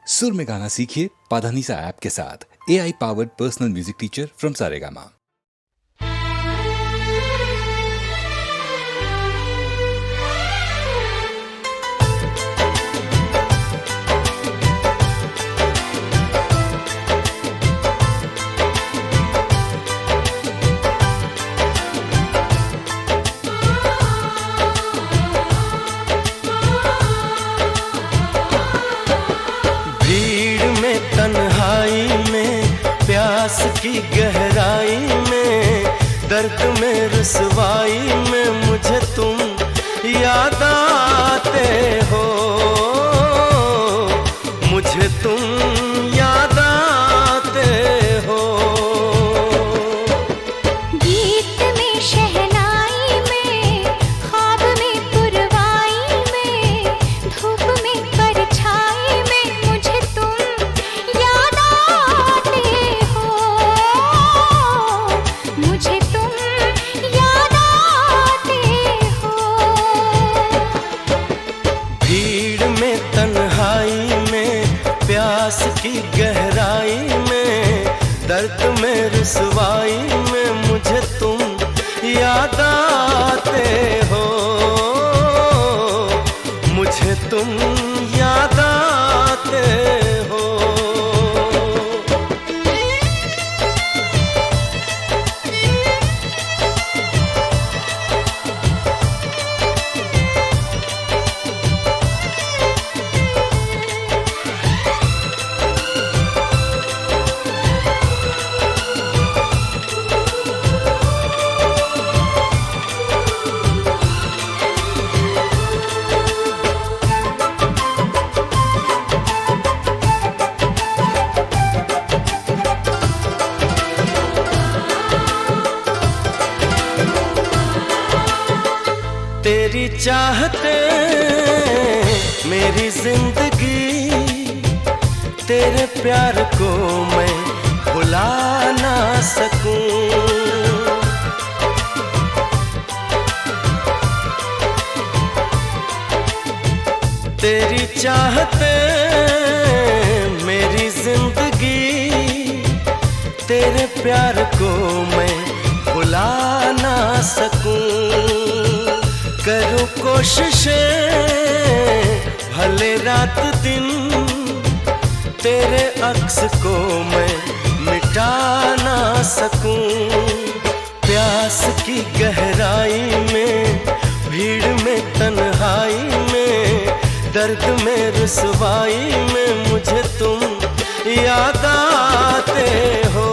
सुर में गाना सीखिए पाधानीसा ऐप के साथ। AI powered personal music teacher from Saregama. तन्हाई में, प्यास की गहराई में, दर्द में रुसवाई में मुझे तुम याद आते हो, मुझे तुम याद आते हो। गीत में, शहनाई में, ख्वाब में, पुरवाई में, धूप में, परछाई में मुझे तुम याद आते हो, मुझे तुम याद आते हो। भीड़ में, तन्हाई में, प्यास की गहराई में, दर्द में रुसवाई में मुझे तुम याद आते हो, मुझे तुम याद आते हो। तेरी चाहते मेरी जिंदगी, तेरे प्यार को मैं भुला ना सकूं। तेरी चाहते मेरी जिंदगी, तेरे प्यार को मैं भुला ना सकूं। करूं कोशिशें भले रात दिन, तेरे अक्स को मैं मिटा ना सकूं। प्यास की गहराई में, भीड़ में, तन्हाई में, दर्द में रुसवाई में मुझे तुम याद आते हो,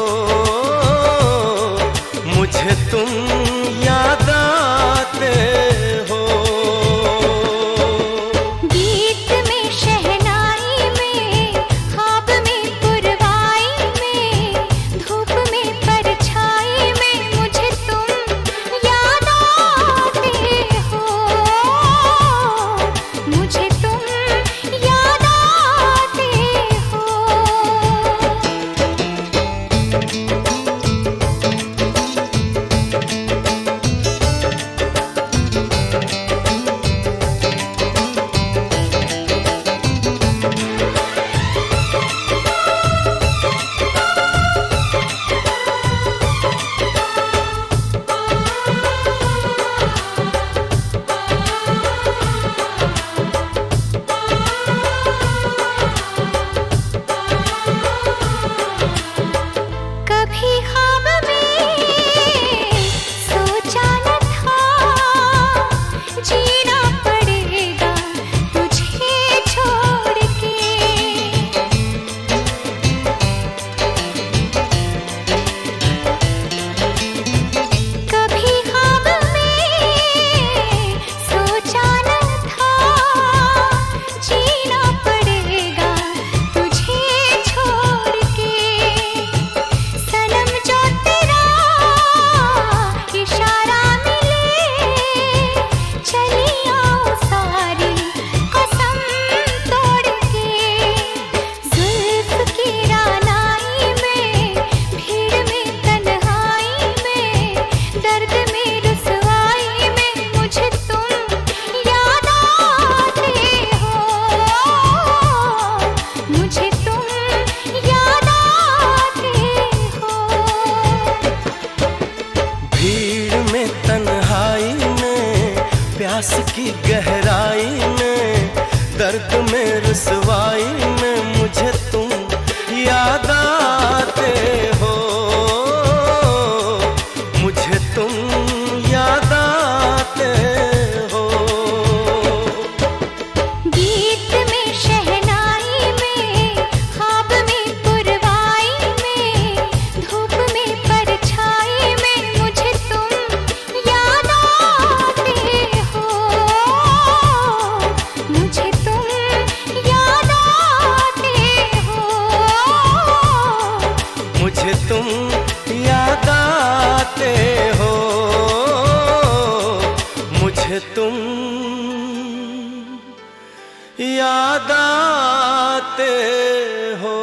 मुझे तुम याद आते हो। गीत में, शहनाई में, ख्वाब में, पुरवाई में, धूप में, परछाई में मुझे तुम याद आते हो, मुझे तुम याद आते की गहराई में, दर्द में रुसवाई में मुझे तुम याद आते हो, मुझे तुम याद आते हो। गीत में शहनाई में, ख्वाब में पुरवाई में, धूप में परछाई में मुझे तुम याद आते हो, मुझे तुम याद आते हो, मुझे तुम याद आते हो, मुझे तुम याद आते हो।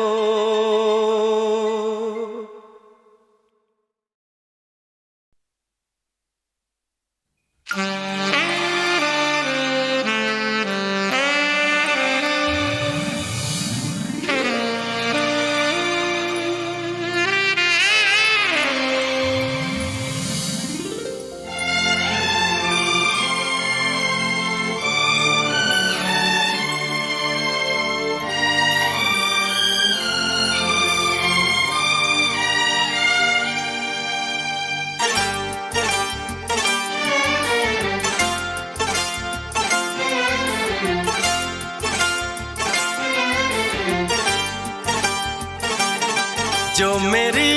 जो मेरी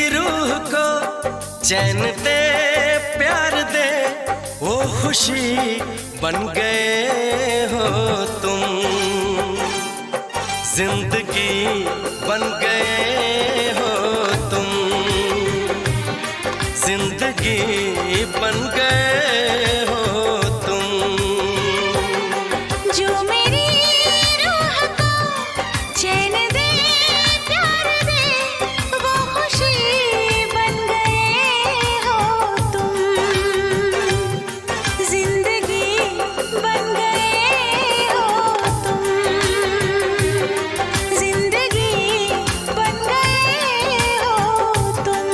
रूह को चैन दे, प्यार दे, वो खुशी बन गए हो तुम, जिंदगी बन गए हो तुम, जिंदगी बन गए हो तुम। जो मेरी रूह को चैन दे, प्यार दे, वो खुशी बन गए हो तुम, जिंदगी बन गए हो तुम, जिंदगी बन गए हो तुम।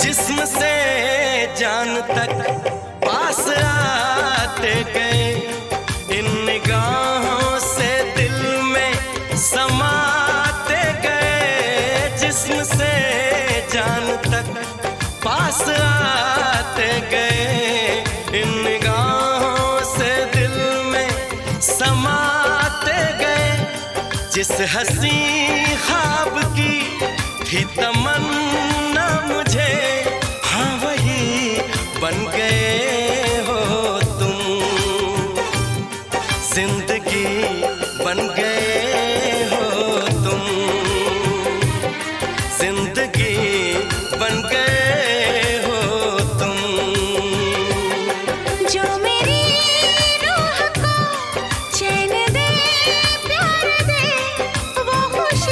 जिस्म से जान तक पास आते गए, इन निगाहों से दिल में समाते गए, जिस्म से जान तक पास आते गए, इन निगाहों से दिल में समाते गए। जिस हंसी ख्वाब की थी तमन्ना मुझे, हाँ वही बन गए हो तुम, जिंदगी बन गए हो तुम, जिंदगी बन गए हो तुम। जो मेरी रूह को चैन दे, प्यार दे, वो खुशी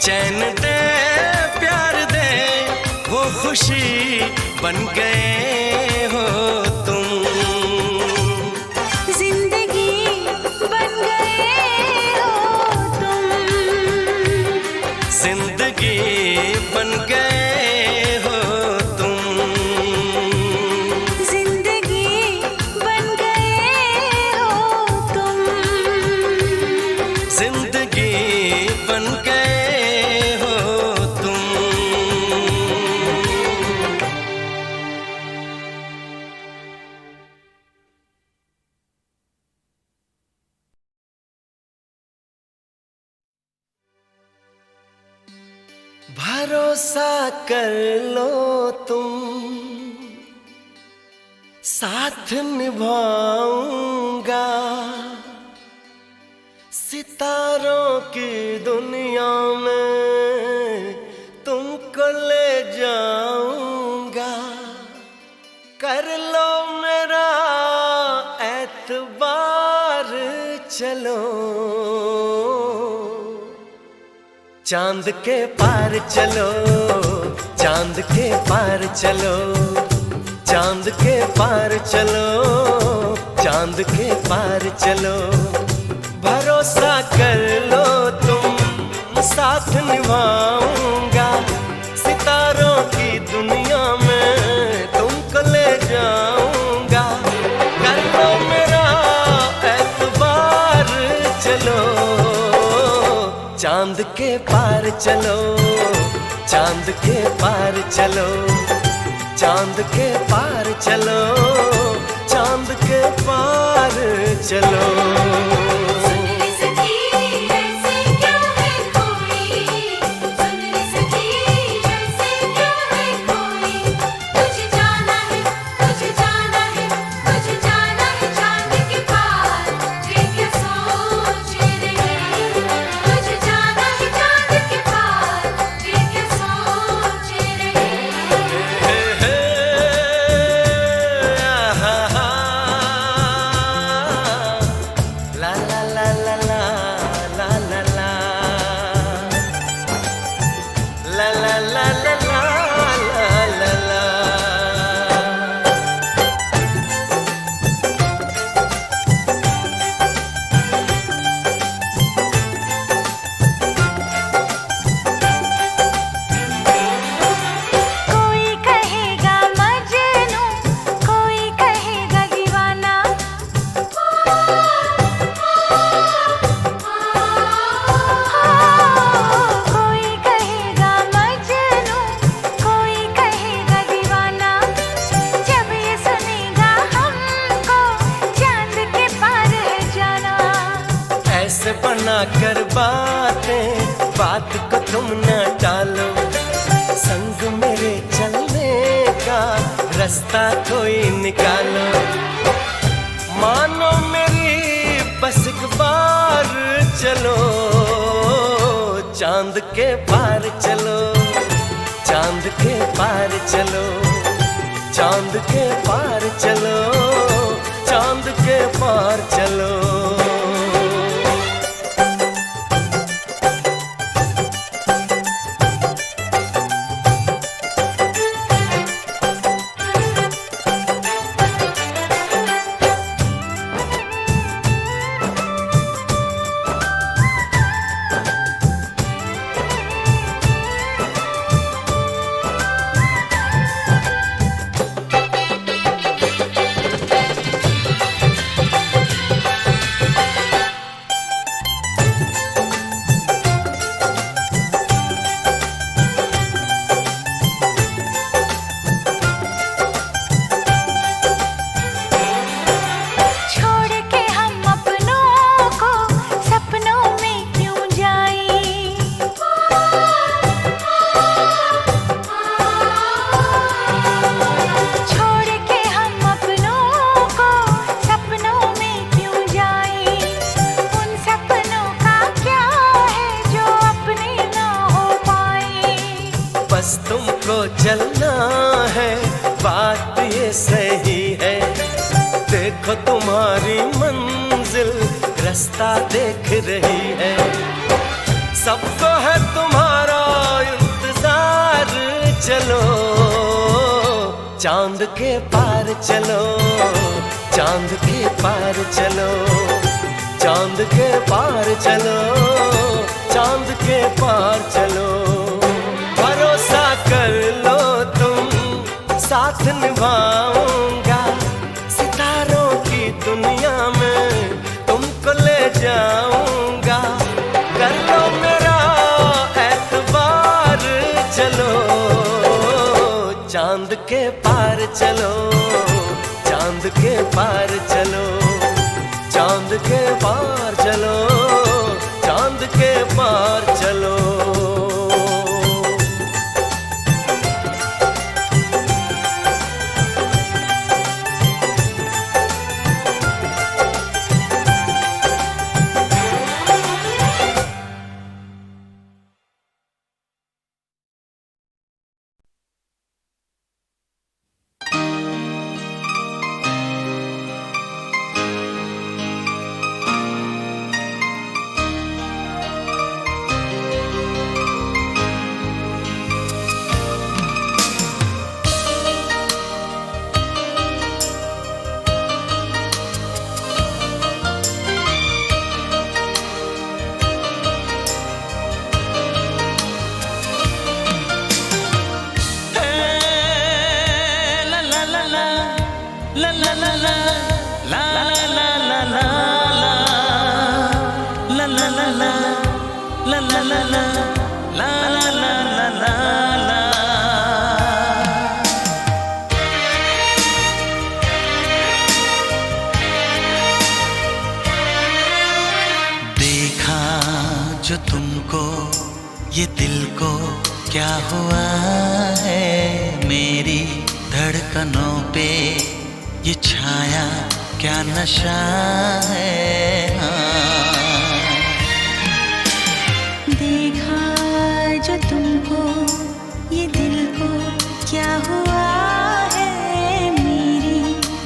चैन दे प्यार दे वो खुशी बन गए हो तुम। जिंदगी बन गए हो तुम। जिंदगी बन गए हो तुम। जिंदगी बन गए हो तुम। जिंदगी बन गए हो तुम। भरोसा कर लो तुम, साथ निभाऊंगा, सितारों की दुनिया में तुमको ले जाऊंगा। कर लो मेरा एतबार, चलो चांद के पार चलो, चांद के पार चलो, चांद के पार चलो, चांद के पार चलो। भरोसा कर लो तुम, साथ निभाऊंगा, सितारों की दुनिया में तुमको ले जाऊंगा। कर लो मेरा एतबार, चलो चांद के पार चलो, चांद के पार चलो, चांद के पार चलो, चांद के पार चलो। कर बातें, बात को तुम न टालो, संग मेरे चलने का रास्ता कोई निकालो। मानो मेरी बस एक बार चलो, चांद के पार चलो, चांद के पार चलो, चांद के पार चलो, चांद के पार चलो। चलना है, बात ये सही है। देखो तुम्हारी मंजिल रास्ता देख रही है, सबको है तुम्हारा चलो, चांद के पार चलो, चांद के पार चलो, चांद के पार चलो, चांद के पार चलो। भरोसा कर लो तुम, साथ निभाऊंगा, सितारों की दुनिया में तुमको ले जाऊंगा। कर लो मेरा एतबार, चलो चांद के पार चलो, चांद के पार चलो, चांद के पार चलो, चांद के पार चलो। देखा जो तुमको, ये दिल को क्या हुआ है, मेरी धड़कनों पे ये छाया क्या नशा है। देखा जो तुमको, ये दिल को क्या हुआ है, मेरी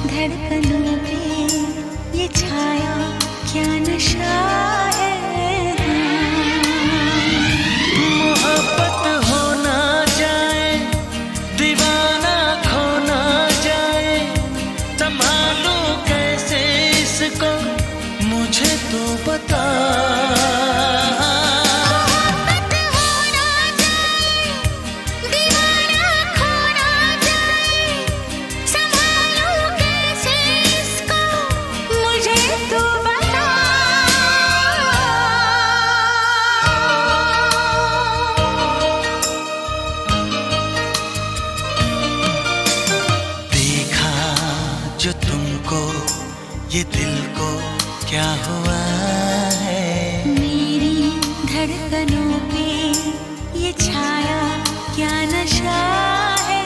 धड़कनों पे ये छाया क्या नशा है। मोहब्बत हो ना जाए, दीवाना खो ना जाए, संभालूं कैसे इसको, मुझे तो बता। जो तुमको, ये दिल को क्या हुआ है, मेरी धड़कनों पे ये छाया क्या नशा है।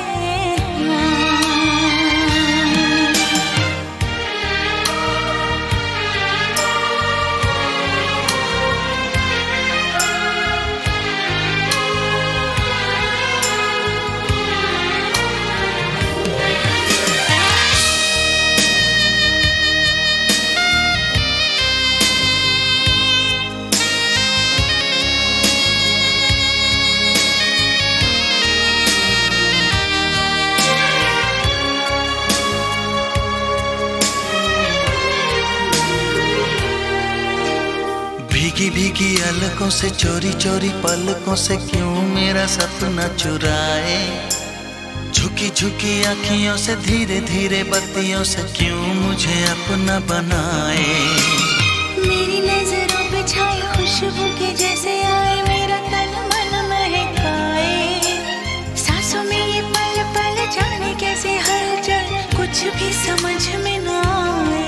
भीगी भीगी अलकों से, चोरी चोरी पलकों से क्यों मेरा सपना चुराए, झुकी झुकी आँखियों से, धीरे धीरे बत्तियों से क्यों मुझे अपना बनाए। मेरी नजरों पे छाई खुशबू के जैसे आए, मेरा तन मन महकाए, सांसों में ये पल पल जाने कैसे हलचल, कुछ भी समझ में ना आए।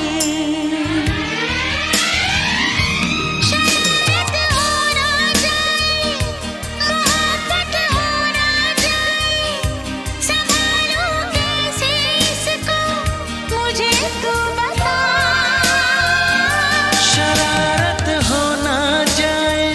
शरारत हो ना जाए,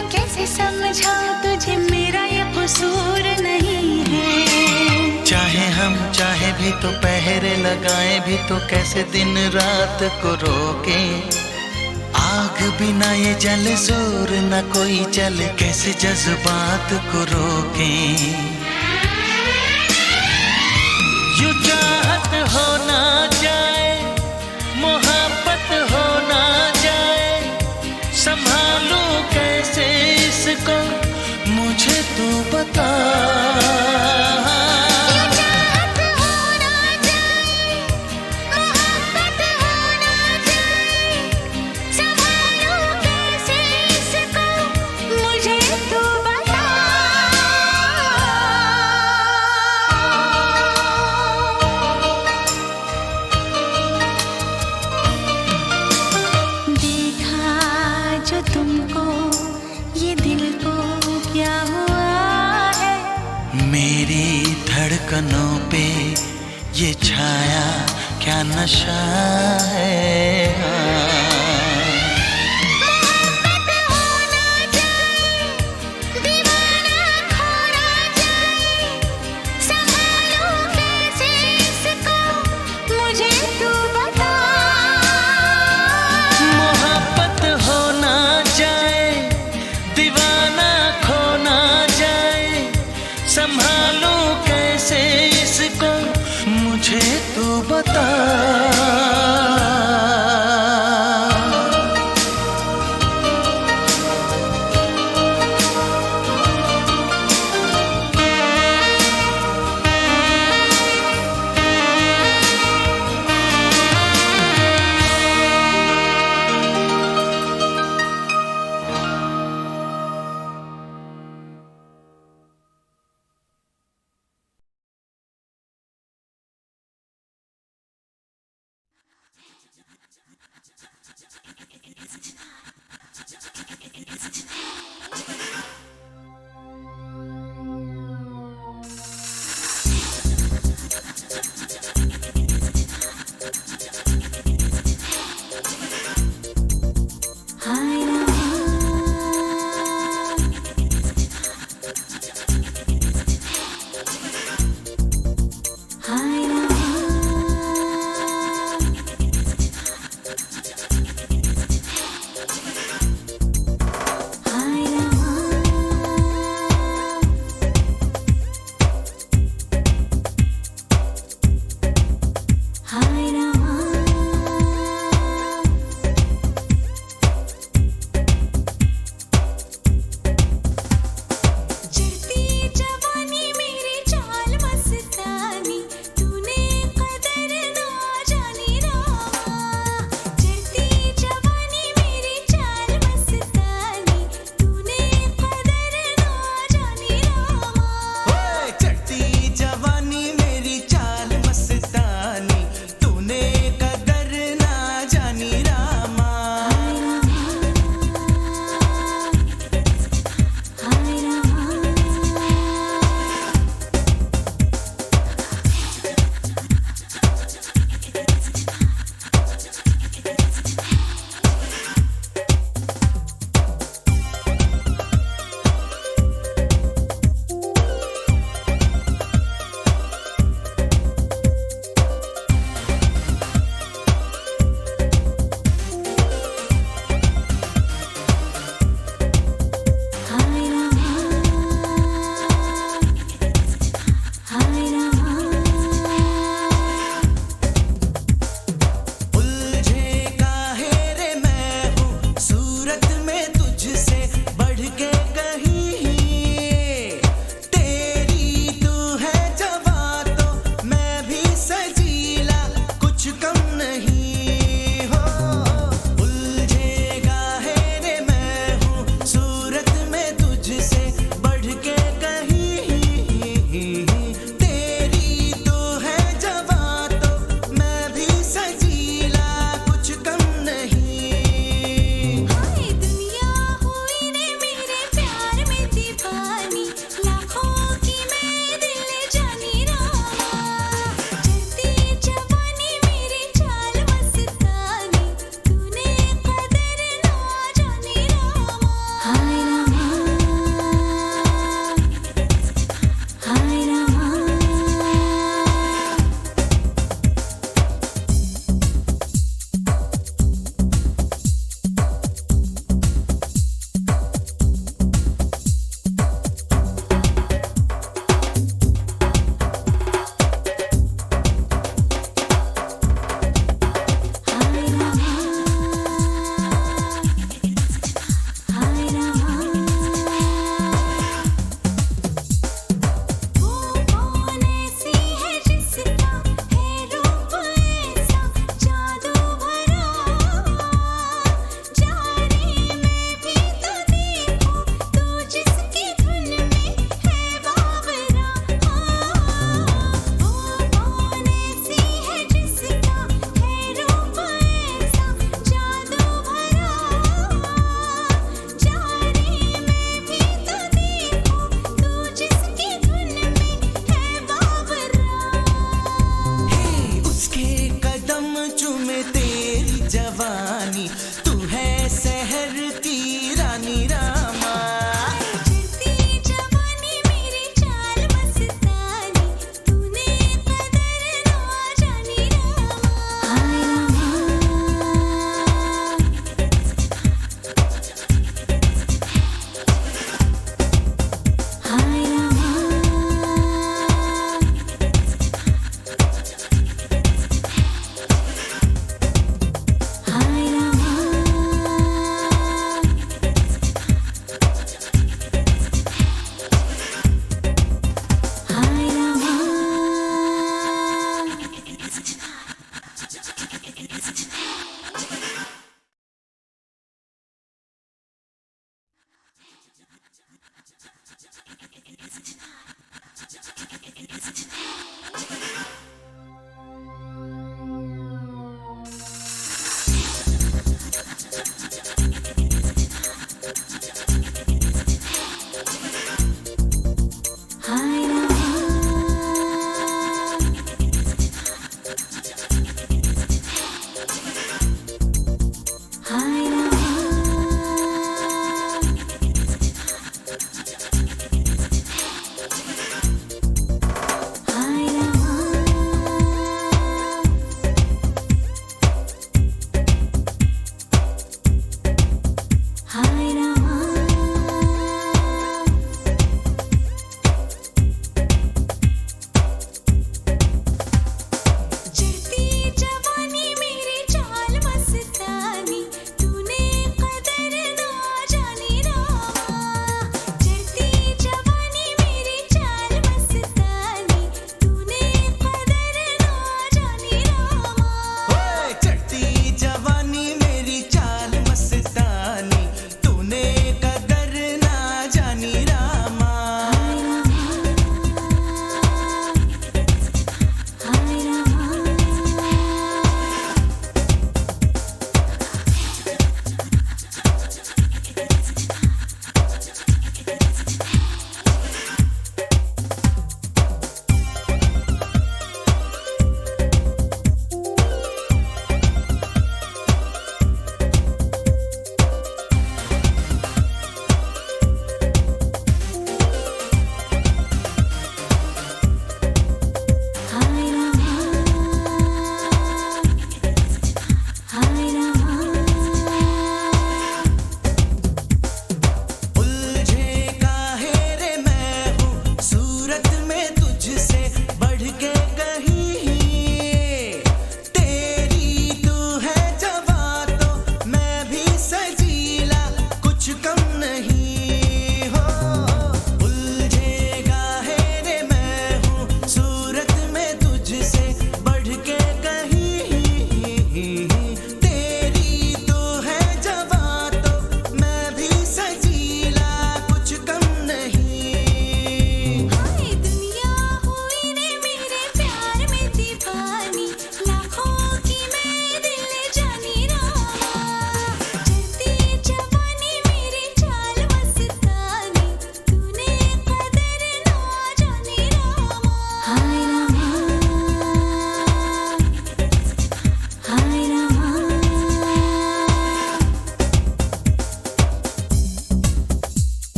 मैं कैसे समझाऊं तुझे मेरा ये कसूर नहीं है। चाहे हम चाहे भी तो पहरे लगाए भी तो कैसे दिन रात को रोके। आग बिना ये जले जोर न कोई चले कैसे जज्बात को रोके। यूं चाहत हो ना जाए मोहब्बत हो ना जाए संभालूं कैसे इसको मुझे तू बता। तुमको ये दिल को क्या हुआ है। मेरी धड़कनों पे ये छाया क्या नशा है। संभालूं कैसे इसको मुझे तू बता।